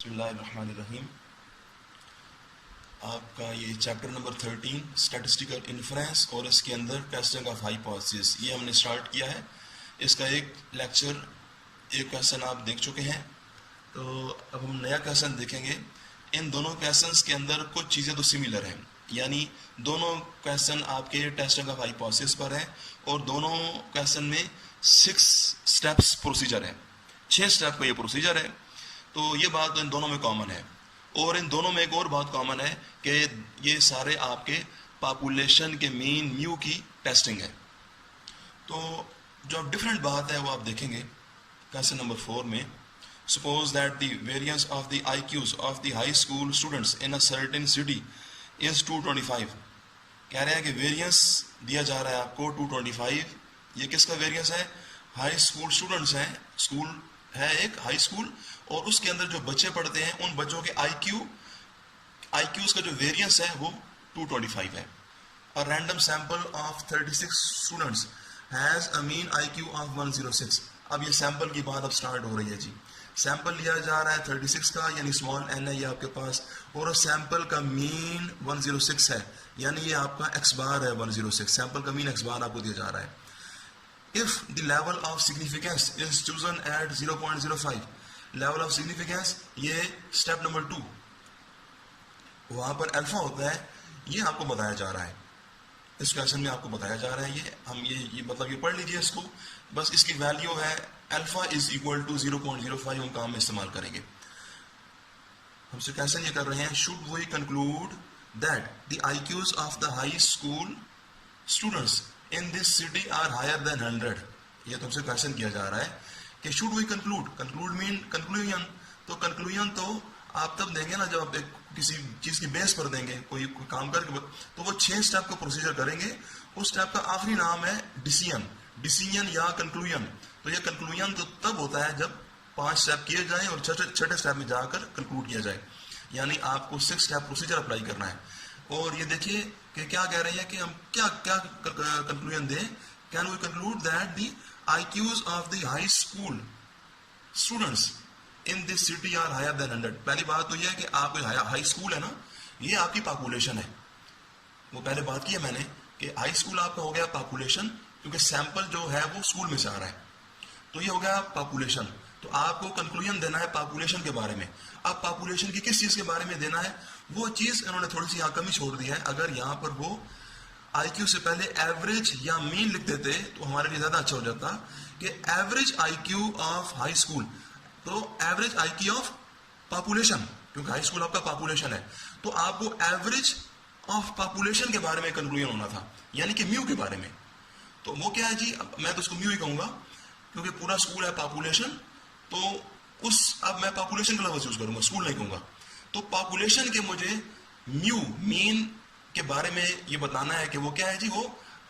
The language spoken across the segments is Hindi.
बिस्मिल्लाहिर्रहमानिर्रहीम। आपका ये चैप्टर नंबर 13 स्टैटिस्टिकल इन्फ्रेंस और इसके अंदर टेस्टिंग ऑफ हाइपोथेसिस ये हमने स्टार्ट किया है। इसका एक लेक्चर एक क्वेश्चन आप देख चुके हैं, तो अब हम नया क्वेश्चन देखेंगे। इन दोनों क्वेश्चंस के अंदर कुछ चीज़ें तो सिमिलर हैं, यानी दोनों क्वेश्चन आपके टेस्टिंग ऑफ हाइपोथेसिस पर हैं और दोनों क्वेश्चन में 6 स्टेप्स प्रोसीजर है, 6 स्टेप का ये प्रोसीजर है। तो ये बात इन दोनों में कॉमन है। और इन दोनों में एक और बात कॉमन है कि ये सारे आपके पॉपुलेशन के मीन म्यू की टेस्टिंग है। तो जो डिफरेंट बात है वो आप देखेंगे क्वेश्चन नंबर 4 में। Suppose that the variance of the IQs of the high school students in a certain city is 225। कह रहे हैं कि वेरिएंस दिया जा रहा है आपको 225। ये किसका वेरिएंस है? हाई स्कूल स्टूडेंट्स हैं, स्कूल है एक हाई स्कूल, और उसके अंदर जो बच्चे पढ़ते हैं उन बच्चों के IQs का जो वेरिएंस है वो 225 है। A random sample of 36 students has a mean IQ of 106। अब ये सैंपल की बात अब स्टार्ट हो रही है जी। सैंपल लिया जा रहा है 36 का, यानी स्मॉल n है ये आपके पास, और सैंपल का मीन 106 है, यानी ये आपका x बार है 106। सैंपल का मीन x बार आपको दिया जा रहा है। If the level of significance is chosen at 0.05, level of significance ये स्टेप नंबर 2, वहां पर अल्फा होता है, ये आपको बताया जा रहा है। इस क्वेश्चन में आपको बताया जा रहा है, ये हम ये मतलब ये पढ़ लीजिए इसको। बस इसकी वैल्यू है अल्फा इज इक्वल टू 0.05, हम काम में इस्तेमाल करेंगे। हमसे क्वेश्चन ये कर रहे हैं, should we conclude that the IQs of the high school students in this city are higher than 100। ये तुमसे क्वेश्चन किया जा रहा है कि should we conclude mean conclusion. तो कंक्लूजन तो आप तब देंगे ना जब आप एक किसी चीज की बेस पर देंगे, कोई काम करके, तो वो 6 स्टेप का प्रोसीजर करेंगे। उस स्टेप का आखिरी नाम है डिसीजन या कंक्लूजन। तो ये कंक्लूजन तो तब होता है जब 5 स्टेप किए जाएं और छठे स्टेप में जाकर कंक्लूड किया जाए, यानी आपको 6 स्टेप प्रोसीजर अप्लाई करना है। और ये देखिए कि क्या कह रहे हैं कि हम क्या कंक्लूजन दें। Can we conclude that the IQs of the high school students in this city are higher than 100। पहली बात तो यह है कि आप हाई स्कूल है ना, ये आपकी पॉपुलेशन है। वो पहले बात की है मैंने कि हाई स्कूल आपका हो गया पॉपुलेशन, क्योंकि सैंपल जो है वो स्कूल में से आ रहा है, तो ये हो गया पॉपुलेशन। तो आपको कंक्लूजन देना है पॉपुलेशन के बारे में। अब पॉपुलेशन की किस चीज के बारे में देना है, वो चीज इन्होंने थोड़ी सी यहाँ कमी छोड़ दी है। अगर यहाँ पर वो IQ से पहले एवरेज या मीन लिख देते तो हमारे लिए ज्यादा अच्छा हो जाता कि average IQ of high school, तो एवरेज IQ ऑफ पॉपुलेशन, क्योंकि हाई स्कूल आपका पॉपुलेशन है, तो आपको एवरेज ऑफ पॉपुलेशन के बारे में कंक्लूजन होना था, यानी कि म्यू के बारे में। तो वो क्या है जी, मैं तो उसको म्यू ही कहूंगा क्योंकि पूरा स्कूल है पॉपुलेशन, तो अब मैं पॉपुलेशन का लफ्ज यूज करूंगा, स्कूल नहीं कहूंगा। तो पॉपुलेशन के मुझे म्यू मीन के बारे में ये बताना है कि वो क्या है जी, वो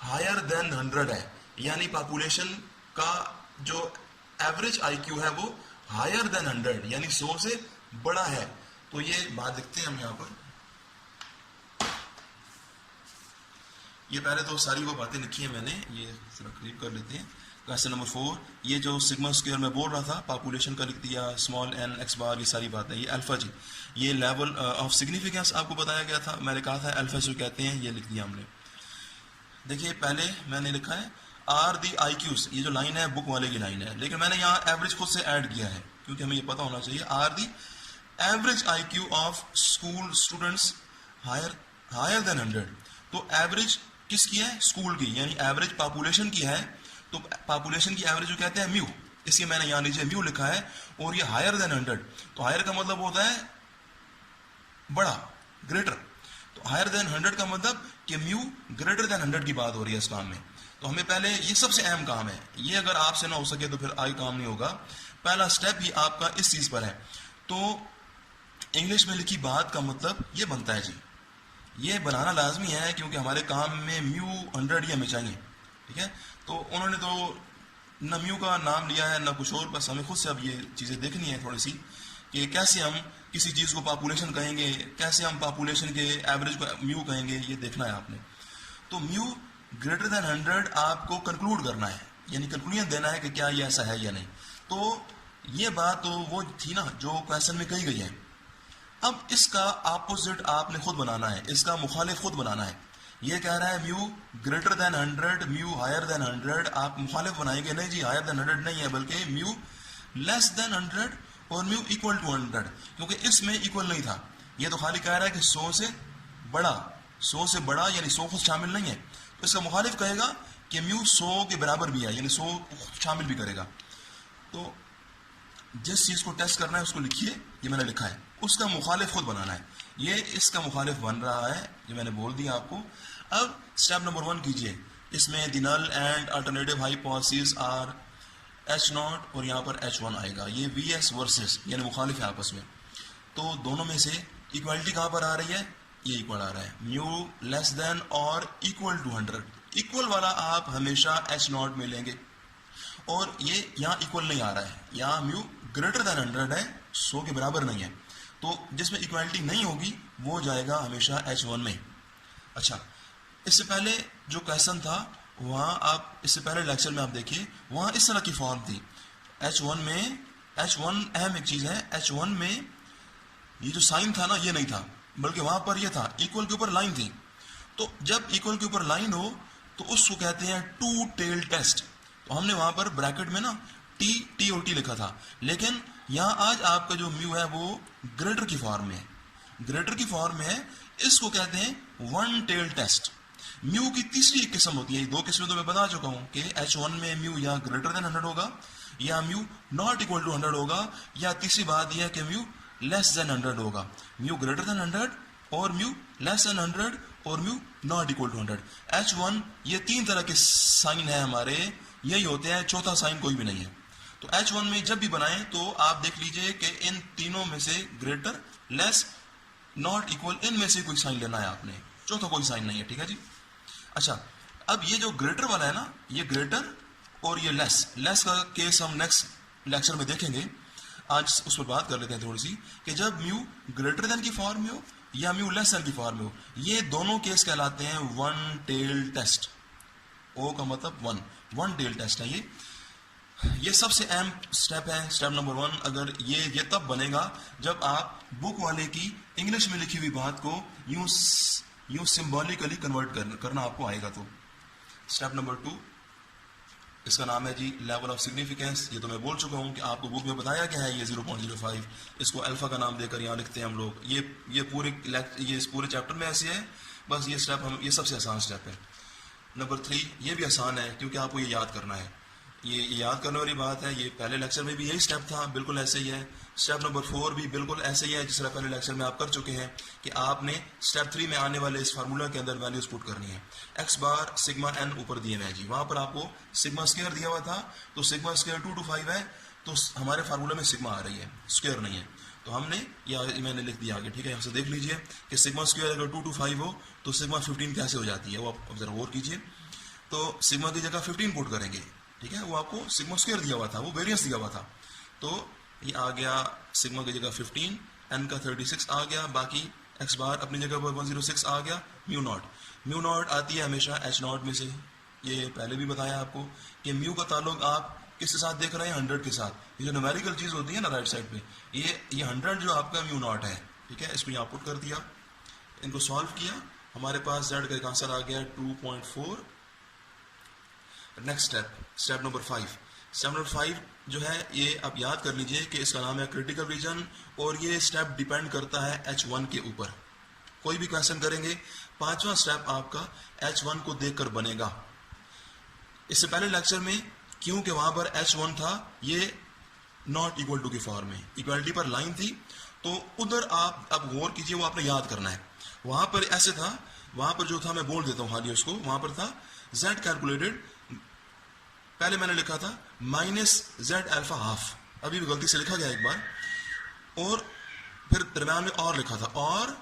हायर देन 100 है, यानी पॉपुलेशन का जो एवरेज IQ है वो हायर देन 100, यानी 100 से बड़ा है। तो ये बात लिखते हैं हम यहाँ पर। ये पहले तो सारी वो बातें लिखी है मैंने, ये करीब कर लेते हैं। क्वेश्चन नंबर 4, ये जो सिग्मा स्क्वायर में बोल रहा था, पॉपुलेशन का लिख दिया, स्मॉल n x बार, ये सारी बातें। ये अल्फा जी, ये लेवल ऑफ सिग्निफिकेंस आपको बताया गया था, मैंने कहा था अल्फा जो कहते हैं, ये लिख दिया हमने। देखिए पहले मैंने लिखा है आर दी IQs, ये जो लाइन है बुक वाले की लाइन है, लेकिन मैंने यहाँ एवरेज खुद से ऐड किया है क्योंकि हमें ये पता होना चाहिए। Are the average IQ of school students higher than 100। तो एवरेज किसकी है? स्कूल की, यानी एवरेज पॉपुलेशन की है। तो पॉपुलेशन की एवरेज जो कहते हैं म्यू, इसलिए मैंने यहाँ नीचे म्यू लिखा है। और ये हायर देन 100, तो हायर का मतलब होता है बड़ा, ग्रेटर। तो हायर देन 100 का मतलब कि म्यू ग्रेटर देन 100 की बात हो रही है इस काम में। तो हमें पहले ये सबसे अहम काम है, ये अगर आपसे ना हो सके तो फिर आगे काम नहीं होगा। पहला स्टेप ही आपका इस चीज पर है। तो इंग्लिश में लिखी बात का मतलब ये बनता है जी, ये बनाना लाजमी है क्योंकि हमारे काम में म्यू 100 ही हमें चाहिए, ठीक है। तो उन्होंने तो न म्यू का नाम लिया है न कुछ और, बस हमें खुद से अब ये चीज़ें देखनी है थोड़ी सी कि कैसे हम किसी चीज़ को पॉपुलेशन कहेंगे, कैसे हम पॉपुलेशन के एवरेज को म्यू कहेंगे, ये देखना है आपने। तो म्यू ग्रेटर देन 100 आपको कंक्लूड करना है, यानी कंक्लूजन देना है कि क्या ये ऐसा है या नहीं। तो ये बात तो वो थी ना जो क्वेश्चन में कही गई है। अब इसका अपोजिट आपने खुद बनाना है, इसका मुखालिफ खुद बनाना है। ये कह रहा है mu greater than 100, mu higher than 100। आप मुखालिफ बनाएंगे, नहीं जी हायर देन 100 नहीं है, बल्कि म्यू लेस देन 100 और म्यू इक्वल टू 100, क्योंकि इसमें इक्वल नहीं था। ये तो खाली कह रहा है कि 100 से बड़ा, 100 से बड़ा यानी 100 खुद शामिल नहीं है। तो इसका मुखालिफ कहेगा कि म्यू 100 के बराबर भी है, यानी 100 शामिल भी करेगा। तो जिस चीज़ को टेस्ट करना है उसको लिखिए, ये मैंने लिखा है, उसका मुखालिफ खुद बनाना है। ये इसका मुखालिफ बन रहा है, ये मैंने बोल दिया आपको। अब स्टेप नंबर 1 कीजिए। इसमें the null and alternative hypothesis are H0 और यहाँ पर H1 आएगा। ये VS वर्सेस यानी मुखालिफ है आपस में। तो दोनों में से इक्वालिटी कहाँ पर आ रही है? ये इक्वल आ रहा है, म्यू लेस देन और इक्वल टू 100। इक्वल वाला आप हमेशा H0 में लेंगे, और ये यहाँ इक्वल नहीं आ रहा है, यहाँ म्यू ग्रेटर देन 100 है, 100 के बराबर नहीं है। तो जिसमें इक्वालिटी नहीं होगी वो जाएगा हमेशा H1 में। अच्छा, इससे पहले जो क्वेश्चन था वहाँ आप इससे पहले लेक्चर में आप देखिए, वहाँ इस तरह की फॉर्म थी। H1 में, H1 अहम एक चीज़ है, H1 में ये जो साइन था ना ये नहीं था, बल्कि वहाँ पर ये था, इक्वल के ऊपर लाइन थी। तो जब इक्वल के ऊपर लाइन हो तो उसको कहते हैं टू टेल टेस्ट। तो हमने वहाँ पर ब्रैकेट में ना टी और टी लिखा था, लेकिन यहाँ आज आपका जो म्यू है वो ग्रेटर की फॉर्म में है, ग्रेटर की फॉर्म में है। इसको कहते हैं वन टेल टेस्ट। म्यू की तीसरी एक किस्म होती है, दो किस्में तो मैं बता चुका हूँ कि H1 में म्यू या ग्रेटर देन 100 होगा, या म्यू नॉट इक्वल टू 100 होगा, या तीसरी बात यह है कि म्यू लेस देन 100 होगा। म्यू ग्रेटर देन 100 और म्यू लेस देन 100 और mu naught equal to 100। H1 ये तीन तरह के साइन है हमारे, यही होते हैं, चौथा साइन कोई भी नहीं है। तो H1 में जब भी बनाएं तो आप देख लीजिए कि इन तीनों में से ग्रेटर, लेस, नॉट इक्वल, इनमें से कोई साइन लेना है आपने, चौथा कोई साइन नहीं है। ठीक है जी। अच्छा, अब ये जो ग्रेटर वाला है ना, ये ग्रेटर और ये लेस का केस हम नेक्स्ट लेक्चर में देखेंगे। आज उस पर बात कर लेते हैं थोड़ी सी कि जब म्यू ग्रेटर देन की फॉर्म में हो या म्यू लेस देन की फॉर्म में हो, ये दोनों केस कहलाते हैं वन टेल टेस्ट। ओ का मतलब वन टेल टेस्ट है ये सबसे अहम स्टेप है, स्टेप नंबर 1। अगर ये तब बनेगा जब आप बुक वाले की इंग्लिश में लिखी हुई बात को यूं सिंबॉलिकली कन्वर्ट करना आपको आएगा। तो स्टेप नंबर 2, इसका नाम है जी लेवल ऑफ सिग्निफिकेंस। ये तो मैं बोल चुका हूँ कि आपको बुक में बताया गया है, ये 0.05, इसको अल्फा का नाम देकर यहाँ लिखते हैं हम लोग। ये इस पूरे चैप्टर में ऐसे है, बस ये स्टेप ये सबसे आसान स्टेप है। नंबर 3, ये भी आसान है क्योंकि आपको ये याद करना है, ये याद करने वाली बात है। ये पहले लेक्चर में भी यही स्टेप था, बिल्कुल ऐसे ही है। स्टेप नंबर 4 भी बिल्कुल ऐसे ही है, जिस तरह पहले लेक्चर में आप कर चुके हैं कि आपने स्टेप 3 में आने वाले इस फार्मूला के अंदर वैल्यूज पुट करनी है। एक्स बार सिग्मा एन ऊपर दिए हुए हैं जी, वहाँ पर आपको सिग्मा स्क्वायर दिया हुआ था, तो सिग्मा स्क्वायर 2 to 5 है, तो हमारे फार्मूला में सिग्मा आ रही है, स्क्वायर नहीं है। तो हमने मैंने लिख दिया आगे। ठीक है, यहाँ से देख लीजिए कि सिग्मा स्क्वायर अगर 2 to 5 हो तो सिग्मा 15 कैसे हो जाती है, वो आप जरा गौर कीजिए। तो सिग्मा की जगह 15 पुट करेंगे, ठीक है, वो आपको सिग्मा स्क्वायर दिया हुआ था, वो वेरियंस दिया हुआ था। तो ये आ गया सिग्मा की जगह 15, एन का 36 आ गया, बाकी एक्स बार अपनी जगह पर 106 आ गया। म्यू नॉट आती है हमेशा H0 में से, ये पहले भी बताया आपको कि म्यू का ताल्लुक आप किसके साथ देख रहे हैं, 100 के साथ। ये जो न्यूमेरिकल चीज़ होती है ना राइट साइड पे, ये 100 जो आपका म्यू नॉट है। ठीक है, इसको यहाँ पुट कर दिया, इनको सॉल्व किया, हमारे पास Z का एक आंसर आ गया 2.4। Next step number 5। Step number 5 जो है ये आप याद कर लीजिए कि इसका नाम है क्रिटिकल रीजन, और ये स्टेप डिपेंड करता है H1 के ऊपर। कोई भी क्वेश्चन करेंगे, 5वां स्टेप आपका H1 को देखकर बनेगा। इससे पहले लेक्चर में क्योंकि वहां पर H1 था, ये नॉट इक्वल टू की फॉर्म में, इक्वलिटी पर लाइन थी, तो उधर आप अब गौर कीजिए, वो आपने याद करना है। वहां पर ऐसे था, वहां पर जो था मैं बोल देता हूँ हालिया उसको, वहां पर था Z कैलकुलेटेड, पहले मैंने लिखा था -Z अल्फा हाफ, अभी भी गलती से लिखा गया एक बार, और फिर दरम्यान में और लिखा था, और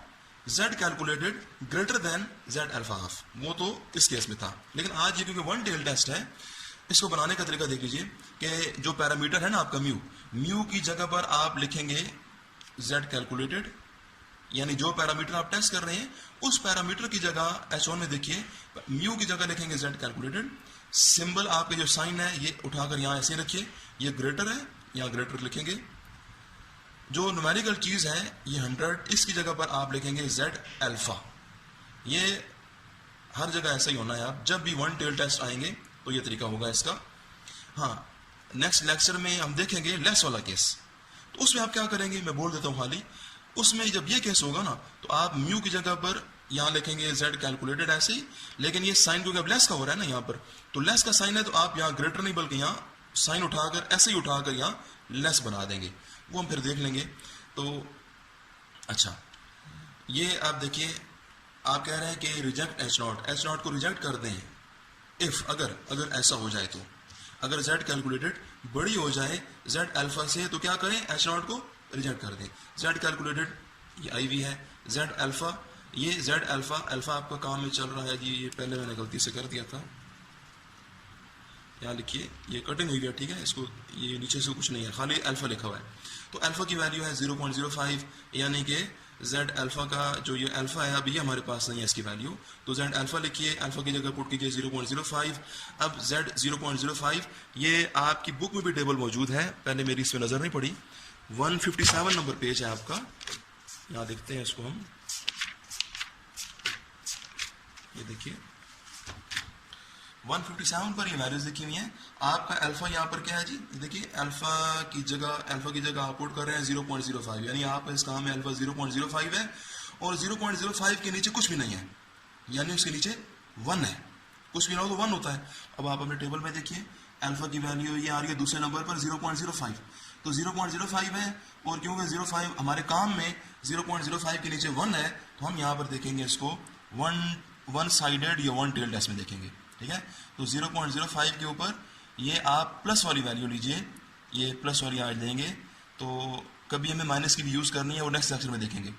Z calculated greater than Z alpha half, वो तो इस केस में था। लेकिन आज ये क्योंकि वन टेल टेस्ट है, इसको बनाने का तरीका देख लीजिए कि जो पैरामीटर है ना आपका म्यू की जगह पर आप लिखेंगे Z कैलकुलेटेड, यानी जो पैरामीटर आप टेस्ट कर रहे हैं उस पैरामीटर की जगह H1 में देखिए म्यू की जगह लिखेंगे Z कैलकुलेटेड। सिंबल आपके जो साइन है ये उठाकर यहाँ ऐसे रखिए, ये ग्रेटर है यहाँ ग्रेटर लिखेंगे। जो न्यूमेरिकल चीज़ है ये 100, इसकी जगह पर आप लिखेंगे Z अल्फा। ये हर जगह ऐसा ही होना है। आप जब भी वन टेल टेस्ट आएंगे तो ये तरीका होगा इसका। हाँ, नेक्स्ट लेक्चर में हम देखेंगे लेस वाला केस। तो उसमें आप क्या करेंगे, मैं बोल देता हूँ खाली। उसमें जब ये केस होगा ना तो आप म्यू की जगह पर यहाँ लिखेंगे Z कैलकुलेटेड ऐसे ही, लेकिन ये साइन क्योंकि अब लेस का हो रहा है ना यहाँ पर, तो लेस का साइन है तो आप यहाँ ग्रेटर नहीं बल्कि यहाँ साइन उठाकर ऐसे ही उठाकर यहाँ लेस बना देंगे। वो हम फिर देख लेंगे। तो अच्छा, ये आप देखिए, आप कह रहे हैं कि रिजेक्ट H0 को रिजेक्ट कर दें इफ अगर ऐसा हो जाए। तो अगर Z कैलकुलेटेड बड़ी हो जाए Z अल्फा से तो क्या करें, H0 को रिजेक्ट कर दें। Z कैलकुलेटेड ये IV है, Z अल्फा, ये Z अल्फा आपका काम में चल रहा है जी। ये पहले मैंने गलती से कर दिया था, यहाँ लिखिए, ये कटिंग हुई है, ठीक है। इसको ये नीचे से कुछ नहीं है, खाली अल्फा लिखा हुआ है। तो अल्फा की वैल्यू है 0.05, यानी कि Z अल्फा का जो ये अल्फा है अभी हमारे पास नहीं है इसकी वैल्यू, तो Z अल्फा लिखिए, अल्फा की जगह पुट कीजिए 0.05। अब Z 0.05 ये आपकी बुक में भी टेबल मौजूद है, पहले मेरी इसमें नज़र नहीं पड़ी। 157 नंबर पेज है आपका, यहाँ देखते हैं इसको हम। ये देखिए 157 पर ये वैल्यूज लिखी हुई हैं। आपका अल्फा यहाँ पर क्या है जी, देखिए अल्फा की जगह आप पुट कर रहे हैं 0.05, यानी आप इस काम में अल्फा 0.05 है और 0.05 के नीचे कुछ भी नहीं है, यानी उसके नीचे 1 है। कुछ भी ना हो तो 1 होता है। अब आप अपने टेबल में देखिए, अल्फा की वैल्यू ये आ रही है दूसरे नंबर पर 0.05, तो 0.05 है, और क्योंकि 0.5 हमारे काम में 0.05 के नीचे 1 है, तो हम यहाँ पर देखेंगे इसको वन साइडेड या वन टेल टेस्ट में देखेंगे, ठीक है। तो 0.05 के ऊपर ये आप प्लस वाली वैल्यू लीजिए, ये प्लस वाली आज देंगे, तो कभी हमें माइनस की भी यूज़ करनी है, वो नेक्स्ट सेक्शन में देखेंगे।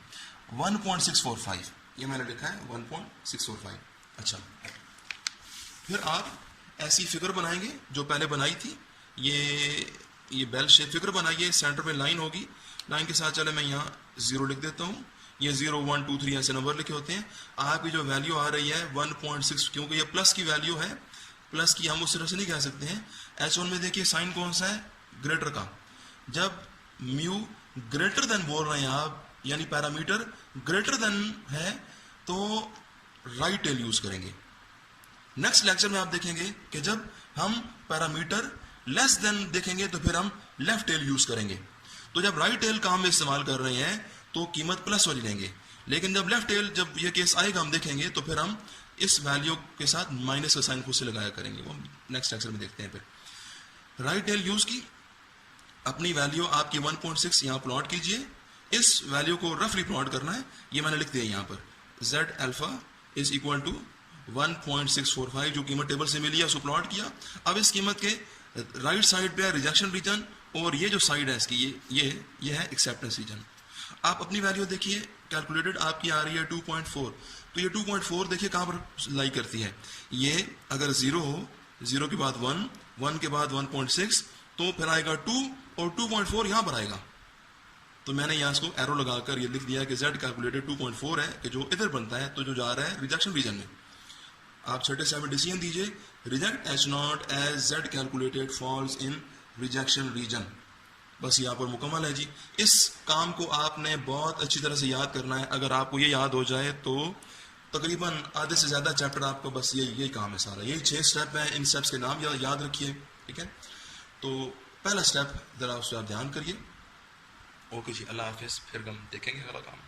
1.645 ये मैंने लिखा है 1.645। अच्छा, फिर आप ऐसी फिगर बनाएंगे जो पहले बनाई थी, ये बेल शेप फिगर बनाइए, सेंटर में लाइन होगी, लाइन के साथ चले मैं यहाँ 0 लिख देता हूँ। ये 0, 1, 2, 3 ऐसे नंबर लिखे होते हैं। आपकी जो वैल्यू आ रही है 1.6, क्योंकि ये प्लस की वैल्यू है, प्लस की हम उस तरह से नहीं कह सकते हैं। H1 में देखिए साइन कौन सा है, ग्रेटर का। जब म्यू ग्रेटर देन बोल रहे हैं आप, यानी पैरामीटर ग्रेटर देन है, तो राइट टेल यूज करेंगे। नेक्स्ट लेक्चर में आप देखेंगे कि जब हम पैरामीटर लेस देन देखेंगे तो फिर हम लेफ्ट टेल यूज करेंगे। तो जब राइट टेल काम में इस्तेमाल कर रहे हैं तो कीमत प्लस वाली लेंगे, लेकिन जब लेफ्ट टेल, जब ये केस आएगा हम देखेंगे, तो फिर हम इस वैल्यू के साथ माइनस का साइन खुद से लगाया करेंगे। वो नेक्स्ट लेक्चर में देखते हैं। फिर राइट टेल यूज की, अपनी वैल्यू आपकी 1.6 यहाँ प्लॉट कीजिए, इस वैल्यू को रफली प्लॉट करना है। ये मैंने लिख दिया यहाँ पर, Z alpha is equal to 1.645, जो कीमत टेबल से मिली है उसको प्लॉट किया। अब इस कीमत के राइट साइड पे है रिजेक्शन रीजन, और ये जो साइड है इसकी ये है एक्सेप्टेंस रीजन। आप अपनी वैल्यू देखिए, कैलकुलेटेड आपकी आ रही है 2.4, तो ये 2.4 देखिए कहाँ पर लाई करती है। ये अगर 0 हो, 0 के बाद 1, 1 के बाद 1.6, तो फिर आएगा 2, और 2.4 यहाँ पर आएगा। तो मैंने यहाँ इसको एरो लगाकर ये लिख दिया कि Z कैलकुलेटेड 2.4 है, कि जो इधर बनता है, तो जो जा रहा है रिजेक्शन रीजन में। आप छठे स्टेप में डिसीजन दीजिए, reject H0 as Z calculated falls in rejection region. बस यहाँ पर मुकम्मल है जी। इस काम को आपने बहुत अच्छी तरह से याद करना है। अगर आपको ये याद हो जाए तो तकरीबन आधे से ज़्यादा चैप्टर आपका बस यही काम है सारा। यही 6 स्टेप हैं, इन स्टेप्स के नाम याद रखिए, ठीक है। तो पहला स्टेप ज़रा उस पर आप ध्यान करिए। ओके जी, अल्लाह हाफिज़, फिर हम देखेंगे अगला काम।